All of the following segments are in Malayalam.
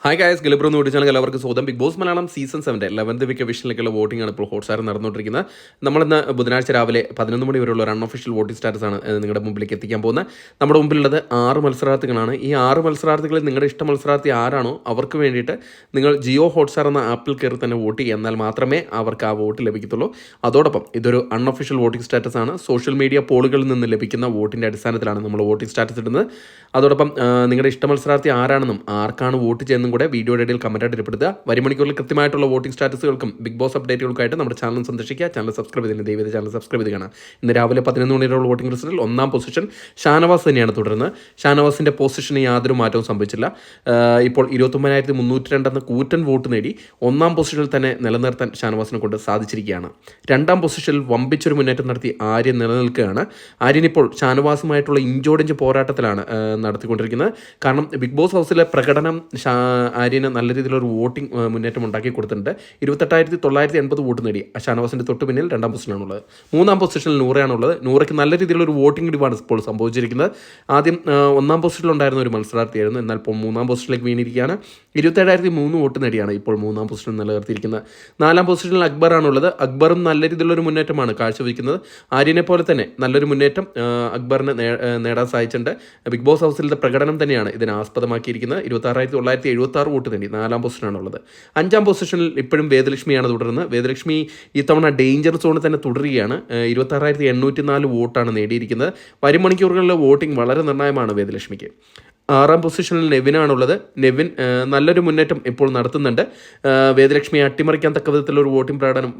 ഹായ് ഗായ്സ്, ഗലിബ്രോ എന്ന് ഓടിച്ചാൽ എല്ലാവർക്കും സ്വന്തം big boss Malayalam season 7 11th week വിഷനിലേക്കുള്ള വോട്ടിംഗ് ആണ് ഇപ്പോൾ ഹോട്ട്സ്റ്റാർ നടന്നുകൊണ്ടിരിക്കുന്നത്. നമ്മളിന്ന് ബുധനാഴ്ച രാവിലെ 11 മണി വരെയുള്ള ഒരു അൺഒഫീഷ്യൽ വോട്ടിംഗ് സ്റ്റാറ്റസ് ആണ് നിങ്ങളുടെ മുമ്പിലേക്ക് എത്തിക്കാൻ പോകുന്നത്. നമ്മുടെ മുമ്പിലുള്ളത് 6 മത്സരാർത്ഥികളാണ്. ഈ 6 മത്സരാർത്ഥികളിൽ നിങ്ങളുടെ ഇഷ്ട മത്സരാർത്ഥി ആരാണോ അവർക്ക് വേണ്ടിയിട്ട് നിങ്ങൾ ജിയോ ഹോട്ട്സ്റ്റാർ എന്ന ആപ്പിൽ കയറി തന്നെ വോട്ട് ചെയ്യുക, എന്നാൽ മാത്രമേ അവർക്ക് ആ വോട്ട് ലഭിക്കത്തുള്ളൂ. അതോടൊപ്പം ഇതൊരു അൺഒഫീഷ്യൽ വോട്ടിംഗ് സ്റ്റാറ്റസ് ആണ്. സോഷ്യൽ മീഡിയ പോളുകളിൽ നിന്ന് ലഭിക്കുന്ന വോട്ടിൻ്റെ അടിസ്ഥാനത്തിലാണ് നമ്മൾ വോട്ടിംഗ് സ്റ്റാറ്റസ് ഇടുന്നത്. അതോടൊപ്പം നിങ്ങളുടെ ഇഷ്ട മത്സരാർത്ഥി ആരാണെന്നും ആർക്കാണ് വോട്ട് ചെയ്യുന്നതും കൂടെ വീഡിയോയുടെ ഇടയിൽ കമൻറ്റായിട്ട് ഇടപെടുത്തുക. വരുമണിക്കൂറിൽ കൃത്യമായിട്ടുള്ള വോട്ടിംഗ് സ്റ്റാറ്റസുകൾക്കും ബിഗ് ബോസ് അപ്ഡേറ്റുകൾക്കായിട്ട് നമ്മുടെ ചാനൽ സന്ദർശിക്കുക. ചാനൽ സബ്സ്ക്രൈബ് ചെയ്തില്ല, ദയവേത് ചാനൽ സബ്സ്ക്രൈബ് ചെയ്ത് കാണാം. ഇന്ന് രാവിലെ 11 മണിയുള്ള വോട്ടിംഗ് റിസൾട്ടിൽ 1ാം പൊസിഷൻ ഷാനവാസ് തന്നെയാണ് തുടരുന്നത്. ഷാനവാസിൻ്റെ പൊസിഷന് യാതൊരു മാറ്റവും സംഭവിച്ചില്ല. ഇപ്പോൾ 29,302 എന്ന കൂറ്റൻ വോട്ട് നേടി 1ാം പൊസിഷനിൽ തന്നെ നിലനിർത്താൻ ഷാനവാസിനെ കൊണ്ട് സാധിച്ചിരിക്കുകയാണ്. 2ാം പൊസിഷനിൽ വമ്പിച്ചൊരു മുന്നേറ്റം നടത്തി ആര്യൻ നിലനിൽക്കുകയാണ്. ആര്യൻ ഇപ്പോൾ ഷാനവാസുമായിട്ടുള്ള ഇഞ്ചോടിഞ്ച് പോരാട്ടത്തിലാണ് നടത്തിക്കൊണ്ടിരിക്കുന്നത്. കാരണം ബിഗ് ബോസ് ഹൗസിലെ പ്രകടനം ആര്യന് നല്ല രീതിയിലൊരു വോട്ടിംഗ് മുന്നേറ്റം ഉണ്ടാക്കി കൊടുത്തിട്ടുണ്ട്. 28,980 വോട്ട് നേടി ഷാനവാസിൻ്റെ തൊട്ട് പിന്നിൽ 2ാം പൊസിഷനാണുള്ളത്. 3ാം പൊസിഷനിൽ നൂറയാണുള്ളത്. നൂറയ്ക്ക് നല്ല രീതിയിലൊരു വോട്ടിംഗ് ഇടിവാണ് ഇപ്പോൾ സംഭവിച്ചിരിക്കുന്നത്. ആദ്യം 1ാം പൊസിഷനിലുണ്ടായിരുന്ന ഒരു മത്സരാർത്ഥിയായിരുന്നു, എന്നാൽ ഇപ്പോൾ 3ാം പൊസിഷനിലേക്ക് വീണിരിക്കുകയാണ്. 27,003 വോട്ട് നേടിയാണ് ഇപ്പോൾ 3ാം പൊസിഷനിൽ നിലനിർത്തിയിരിക്കുന്നത്. 4ാം പൊസിഷനിൽ അക്ബറാണുള്ളത്. അക്ബറും നല്ല രീതിയിലുള്ളൊരു മുന്നേറ്റമാണ് കാഴ്ചവെക്കുന്നത്. ആര്യനെ പോലെ തന്നെ നല്ലൊരു മുന്നേറ്റം അക്ബറിന് നേടാൻ സാധിച്ചിട്ടുണ്ട്. ബിഗ് ബോസ് ഹൗസിലെ പ്രകടനം തന്നെയാണ് ഇതിനെ ആസ്പദമാക്കിയിരിക്കുന്നത്. 26,976 വോട്ട് നേടി 4ാം പൊസിഷനാണുള്ളത്. 5ാം പൊസിഷനിൽ ഇപ്പോഴും വേദലക്ഷ്മിയാണ് തുടരുന്നത്. വേദലക്ഷ്മി ഇത്തവണ ഡേഞ്ചർ സോണിൽ തന്നെ തുടരുകയാണ്. 26,804 വോട്ടാണ് നേടിയിരിക്കുന്നത്. വരും മണിക്കൂറുകളിലെ വോട്ടിംഗ് വളരെ നിർണായകമാണ് വേദലക്ഷ്മിക്ക്. 6ാം പൊസിഷനിൽ നെവിനാണുള്ളത്. നെവിൻ നല്ലൊരു മുന്നേറ്റം ഇപ്പോൾ നടത്തുന്നുണ്ട്. വേദലക്ഷ്മിയെ അട്ടിമറിക്കാൻ തക്ക വിധത്തിലൊരു വോട്ടിംഗ് പ്രകടനം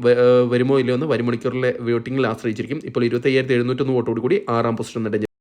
വരുമോ ഇല്ലയോ എന്ന് വരും മണിക്കൂറിലെ വോട്ടിങ്ങിൽ ആശ്രയിച്ചിരിക്കും. ഇപ്പോൾ 25,701 വോട്ടോടുകൂടി 6ാം പൊസിഷൻ നേടി